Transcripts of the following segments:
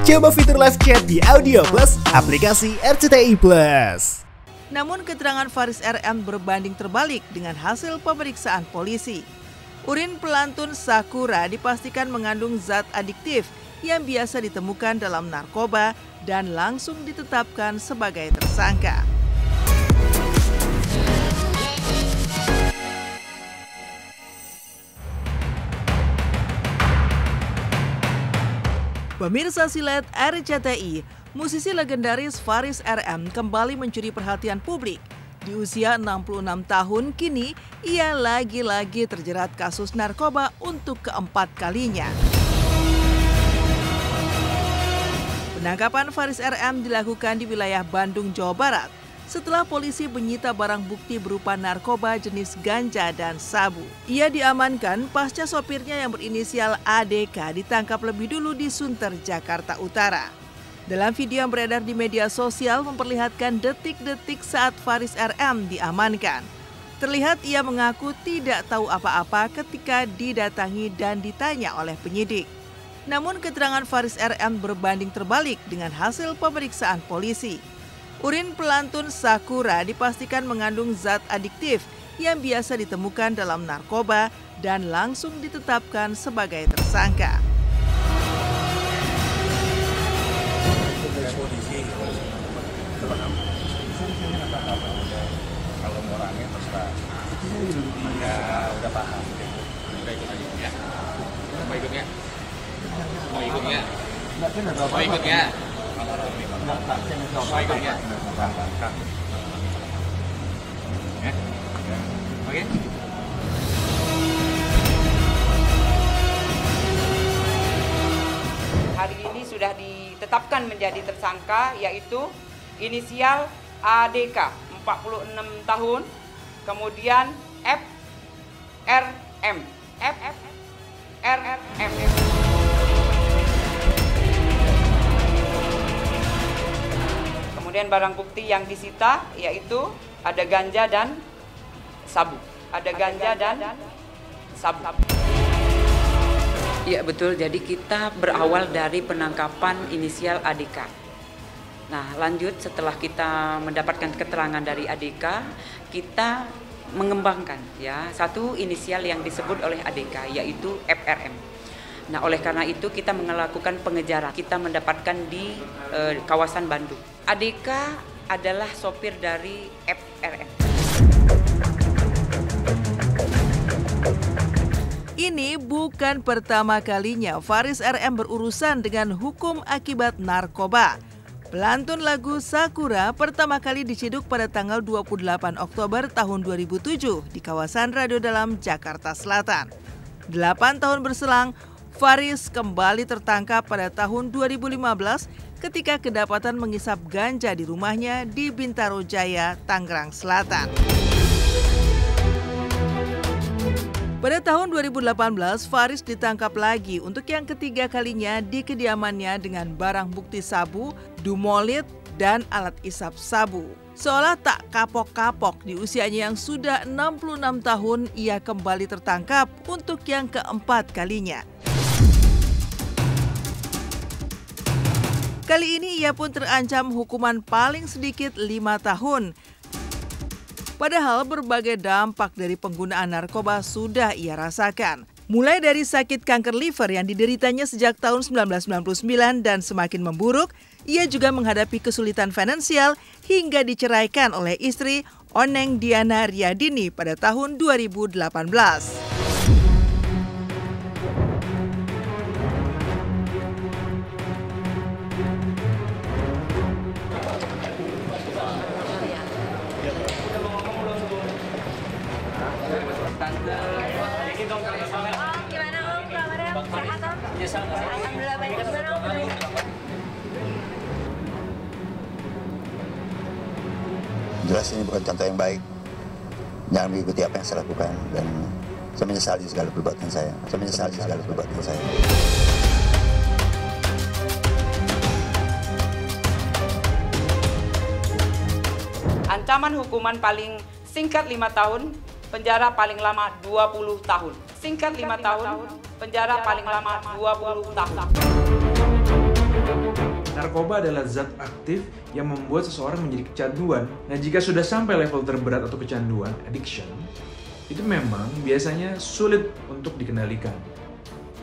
Coba fitur live chat di Audio Plus, aplikasi RCTI Plus. Namun keterangan Faris RM berbanding terbalik dengan hasil pemeriksaan polisi. Urin pelantun Sakura dipastikan mengandung zat adiktif yang biasa ditemukan dalam narkoba dan langsung ditetapkan sebagai tersangka. Pemirsa silet RCTI, musisi legendaris Faris RM kembali mencuri perhatian publik. Di usia 66 tahun kini, ia lagi-lagi terjerat kasus narkoba untuk keempat kalinya. Penangkapan Faris RM dilakukan di wilayah Bandung, Jawa Barat, setelah polisi menyita barang bukti berupa narkoba jenis ganja dan sabu. Ia diamankan pasca sopirnya yang berinisial ADK ditangkap lebih dulu di Sunter, Jakarta Utara. Dalam video yang beredar di media sosial memperlihatkan detik-detik saat Faris RM diamankan. Terlihat ia mengaku tidak tahu apa-apa ketika didatangi dan ditanya oleh penyidik. Namun keterangan Faris RM berbanding terbalik dengan hasil pemeriksaan polisi. Urin pelantun Sakura dipastikan mengandung zat adiktif yang biasa ditemukan dalam narkoba dan langsung ditetapkan sebagai tersangka. Kalau orangnya terserah, ya udah paham. Udah ikut aja ya. Mau ikutnya? Mau ikutnya? Mau ikutnya? Oke. Hari ini sudah ditetapkan menjadi tersangka, yaitu inisial ADK 46 tahun, kemudian FRM. Kemudian barang bukti yang disita yaitu ada ganja dan sabu. Iya betul, jadi kita berawal dari penangkapan inisial ADK. Nah lanjut setelah kita mendapatkan keterangan dari ADK, kita mengembangkan ya satu inisial yang disebut oleh ADK yaitu FRM. Nah oleh karena itu kita melakukan pengejaran, kita mendapatkan di kawasan Bandung. ADK adalah sopir dari FRM. Ini bukan pertama kalinya Faris RM berurusan dengan hukum akibat narkoba. Pelantun lagu Sakura pertama kali diciduk pada tanggal 28 Oktober tahun 2007 di kawasan Radio Dalam, Jakarta Selatan. 8 tahun berselang, Faris kembali tertangkap pada tahun 2015 ketika kedapatan mengisap ganja di rumahnya di Bintaro Jaya, Tangerang Selatan. Pada tahun 2018, Faris ditangkap lagi untuk yang ketiga kalinya di kediamannya dengan barang bukti sabu, dumolit, dan alat isap sabu. Seolah tak kapok-kapok di usianya yang sudah 66 tahun, ia kembali tertangkap untuk yang keempat kalinya. Kali ini ia pun terancam hukuman paling sedikit 5 tahun. Padahal berbagai dampak dari penggunaan narkoba sudah ia rasakan. Mulai dari sakit kanker liver yang dideritanya sejak tahun 1999 dan semakin memburuk, ia juga menghadapi kesulitan finansial hingga diceraikan oleh istri Oneng Diana Riyadini pada tahun 2018. Gimana Om? Kabarnya sehat Om? Alhamdulillah baik. Gimana Om? Jelas ini bukan contoh yang baik. Jangan mengikuti apa yang saya lakukan dan saya menyesali segala perbuatan saya. Ancaman hukuman paling singkat 5 tahun, penjara paling lama 20 tahun. Singkat 5 tahun, penjara paling lama 20 tahun. narkoba adalah zat aktif yang membuat seseorang menjadi kecanduan. Nah, jika sudah sampai level terberat atau kecanduan, addiction, itu memang biasanya sulit untuk dikendalikan.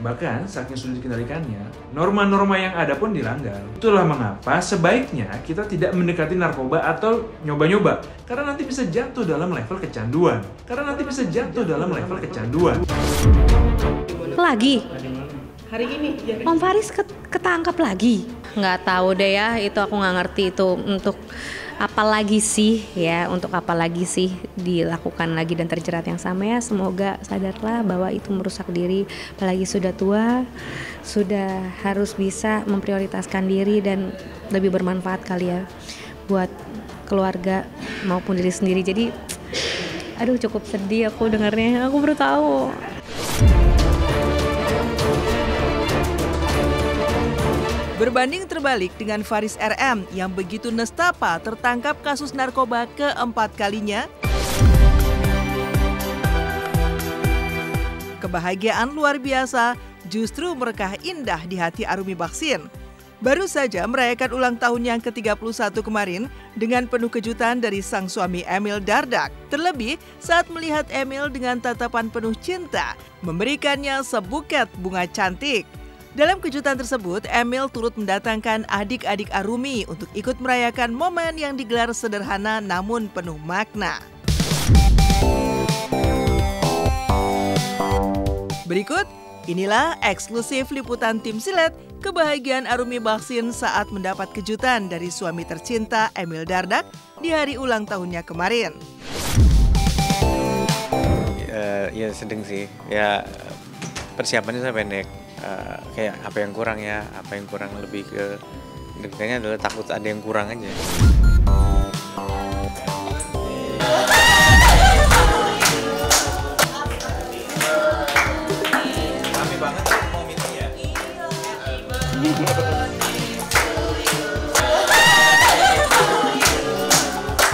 Bahkan, saking sulit dikendalikannya, norma-norma yang ada pun dilanggar. Itulah mengapa sebaiknya kita tidak mendekati narkoba atau nyoba-nyoba. Karena nanti bisa jatuh dalam level kecanduan. Lagi? Hari ini? Om Faris ketangkap lagi? Nggak tahu deh ya, itu aku nggak ngerti itu untuk apa lagi sih ya, untuk apa lagi sih dilakukan lagi dan terjerat yang sama ya. Semoga sadarlah bahwa itu merusak diri, apalagi sudah tua, sudah harus bisa memprioritaskan diri dan lebih bermanfaat kali ya buat keluarga maupun diri sendiri. Jadi aduh, cukup sedih aku dengarnya, aku baru tahu. Berbanding terbalik dengan Faris RM yang begitu nestapa tertangkap kasus narkoba keempat kalinya, kebahagiaan luar biasa justru merekah indah di hati Arumi Baksin. Baru saja merayakan ulang tahun yang ke-31 kemarin dengan penuh kejutan dari sang suami Emil Dardak. Terlebih saat melihat Emil dengan tatapan penuh cinta, memberikannya sebuket bunga cantik. Dalam kejutan tersebut, Emil turut mendatangkan adik-adik Arumi untuk ikut merayakan momen yang digelar sederhana namun penuh makna. Berikut, inilah eksklusif liputan Tim Silet kebahagiaan Arumi Baksin saat mendapat kejutan dari suami tercinta Emil Dardak di hari ulang tahunnya kemarin. Ya sedang sih, ya persiapannya saya pendek. Kayak apa yang kurang ya, apa yang kurang lebih ke kayaknya adalah takut ada yang kurang aja. Rame banget mau minum ya.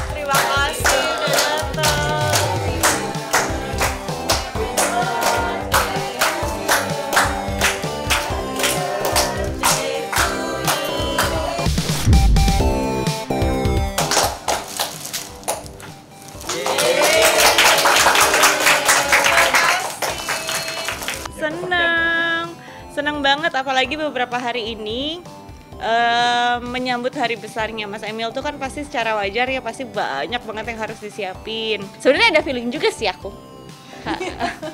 Terima kasih udah datang. Senang banget, apalagi beberapa hari ini menyambut hari besarnya Mas Emil tuh kan pasti secara wajar ya pasti banyak banget yang harus disiapin. Sebenarnya ada feeling juga sih aku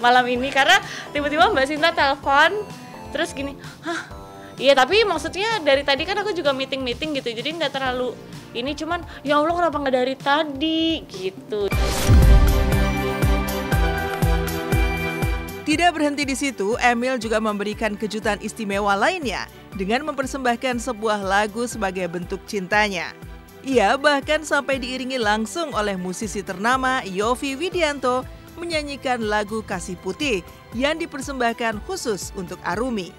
malam ini karena tiba-tiba Mbak Sinta telepon terus gini, iya tapi maksudnya dari tadi kan aku juga meeting gitu, jadi nggak terlalu ini, cuman ya Allah kenapa nggak dari tadi gitu. Tidak berhenti di situ, Emil juga memberikan kejutan istimewa lainnya dengan mempersembahkan sebuah lagu sebagai bentuk cintanya. Ia bahkan sampai diiringi langsung oleh musisi ternama Yovie Widianto menyanyikan lagu Kasih Putih yang dipersembahkan khusus untuk Arumi.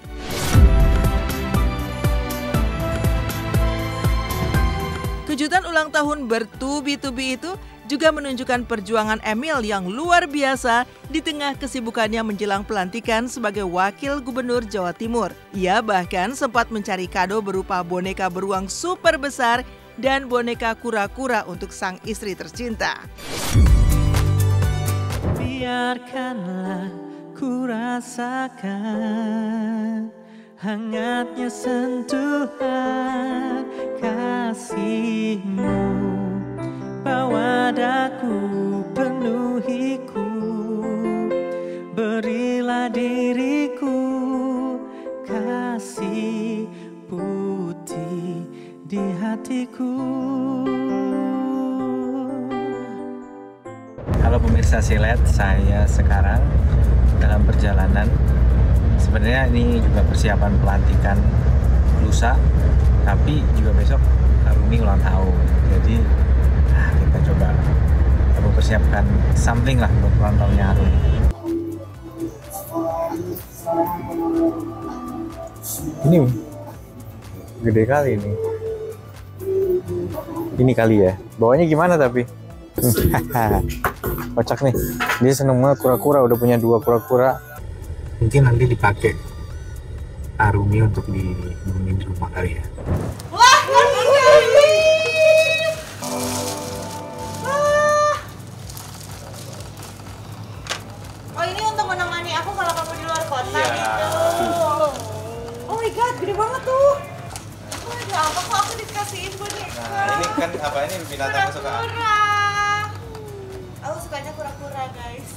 Kejutan ulang tahun bertubi-tubi itu juga menunjukkan perjuangan Emil yang luar biasa di tengah kesibukannya menjelang pelantikan sebagai Wakil Gubernur Jawa Timur. Ia bahkan sempat mencari kado berupa boneka beruang super besar dan boneka kura-kura untuk sang istri tercinta. Biarkanlah ku rasakan hangatnya sentuhan kasih-Mu, bawa daku penuhiku, berilah diriku kasih putih di hatiku. Halo pemirsa Silet, saya sekarang dalam perjalanan. Sebenarnya ini juga persiapan pelantikan lusa, tapi juga besok Arumi ulang tahun. Jadi kita coba mempersiapkan something lah buat ulang tahunnya Arumi. Ini gede kali ini. Ini kali ya. Bawanya gimana tapi? Kocak nih. Dia seneng banget kura-kura, udah punya 2 kura-kura. Mungkin nanti dipakai Arumi untuk di rumah kali ya. Wah! Kenapa kok aku dikasihin boneka? Nah, ini kan apa ini binatang kesukaan? Kura-kura. Aku sukanya kura-kura, guys.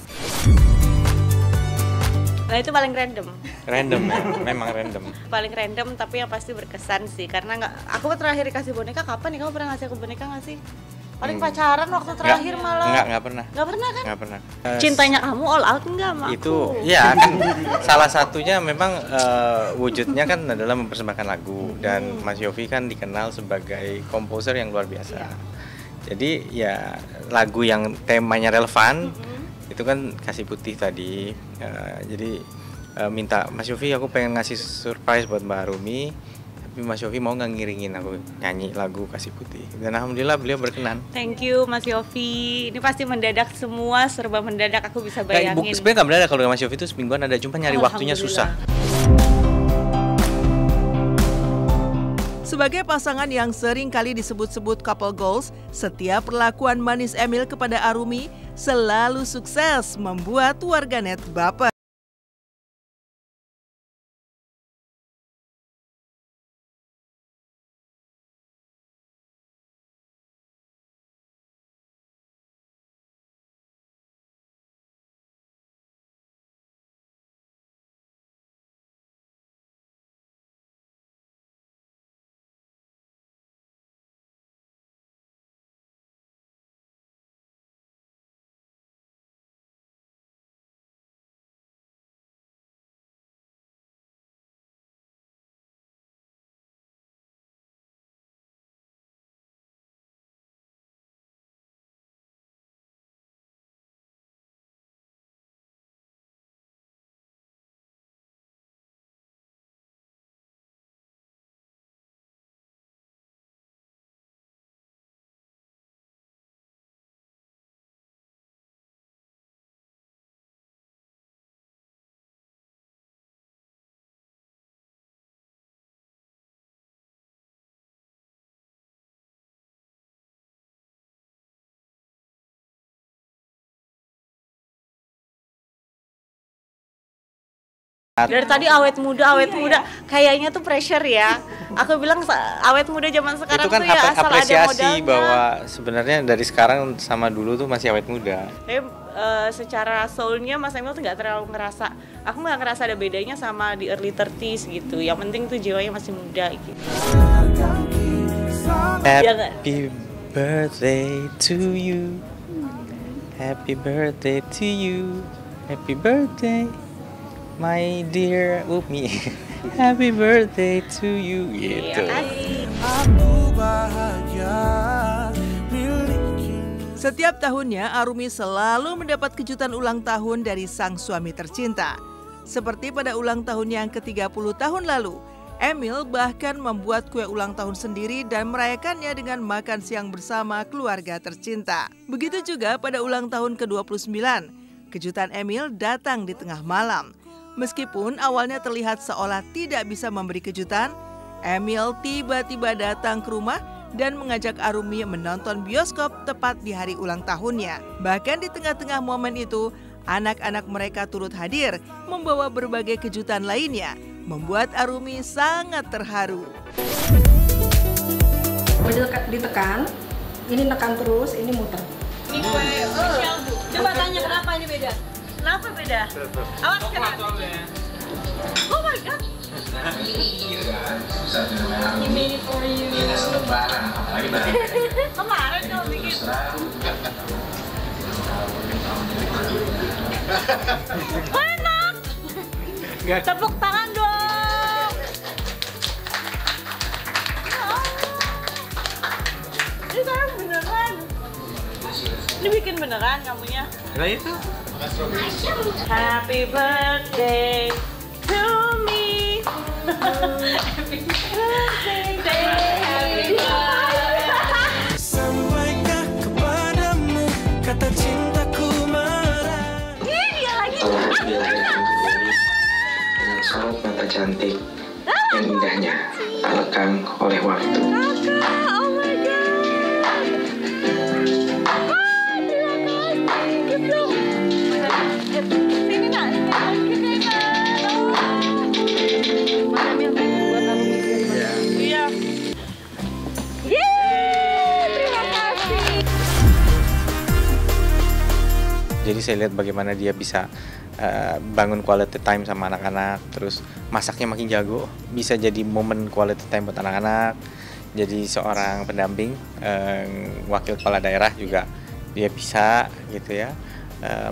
Nah, itu paling random. Random ya, memang random. Paling random tapi yang pasti berkesan sih. Karena aku terakhir dikasih boneka kapan nih? Kamu pernah ngasih aku boneka nggak sih? Paling pacaran waktu terakhir malah. Nggak pernah. Nggak pernah kan? Nggak pernah. Cintanya kamu all out nggak sama aku? Itu, ya kan salah satunya memang wujudnya kan adalah mempersembahkan lagu. Dan Mas Yofi kan dikenal sebagai komposer yang luar biasa. Jadi ya lagu yang temanya relevan, itu kan Kasih Putih tadi. Jadi minta Mas Yofi, aku pengen ngasih surprise buat Mbak Arumi. Tapi Mas Yofi mau nggak ngiringin aku nyanyi lagu Kasih Putih. Dan alhamdulillah beliau berkenan. Thank you Mas Yofi. Ini pasti mendadak semua, serba mendadak, aku bisa bayangin. Sebenarnya nggak mendadak, kalau Mas Yofi itu semingguan ada, cuma nyari waktunya susah. Sebagai pasangan yang sering kali disebut-sebut couple goals, setiap perlakuan manis Emil kepada Arumi selalu sukses membuat warganet baper. Dari tadi awet muda, kayaknya tuh pressure ya. Aku bilang awet muda zaman sekarang itu kan tuh ya asal ada apresiasi modalnya. bahwa sebenarnya dari sekarang sama dulu tuh masih awet muda. Tapi secara soulnya Mas Emil tuh nggak terlalu ngerasa. Aku nggak ngerasa ada bedanya sama di early 30s gitu. Yang penting tuh jiwanya masih muda gitu. Happy birthday to you. Happy birthday to you. Happy birthday. My dear Umi, happy birthday to you, gitu. Setiap tahunnya Arumi selalu mendapat kejutan ulang tahun dari sang suami tercinta. Seperti pada ulang tahun yang ke-30 tahun lalu, Emil bahkan membuat kue ulang tahun sendiri dan merayakannya dengan makan siang bersama keluarga tercinta. Begitu juga pada ulang tahun ke-29, kejutan Emil datang di tengah malam. Meskipun awalnya terlihat seolah tidak bisa memberi kejutan, Emil tiba-tiba datang ke rumah dan mengajak Arumi menonton bioskop tepat di hari ulang tahunnya. Bahkan di tengah-tengah momen itu, anak-anak mereka turut hadir membawa berbagai kejutan lainnya, membuat Arumi sangat terharu. Ditekan, ini tekan terus, ini muter. Ini kue spesial, Bu. Coba tanya kenapa ini beda? Kenapa beda? Awas kena. Oh my god. You made it for you. Kemarin kamu bikin. Enak. Tepuk tangan dong. Ini sekarang beneran. Ini bikin beneran kamunya. Nah itu. Happy birthday to me. Happy birthday. Sampaikan kepadamu kata cintaku marah. Ini dia lagi. Dengan sorot mata cantik yang indahnya tak lekang oleh waktu. Oh my god. Sini nak, iya. Jadi saya lihat bagaimana dia bisa bangun quality time sama anak-anak, terus masaknya makin jago, bisa jadi momen quality time buat anak-anak. Jadi seorang pendamping, wakil kepala daerah juga dia bisa gitu ya,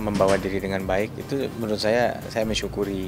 membawa diri dengan baik. Itu menurut saya mensyukuri.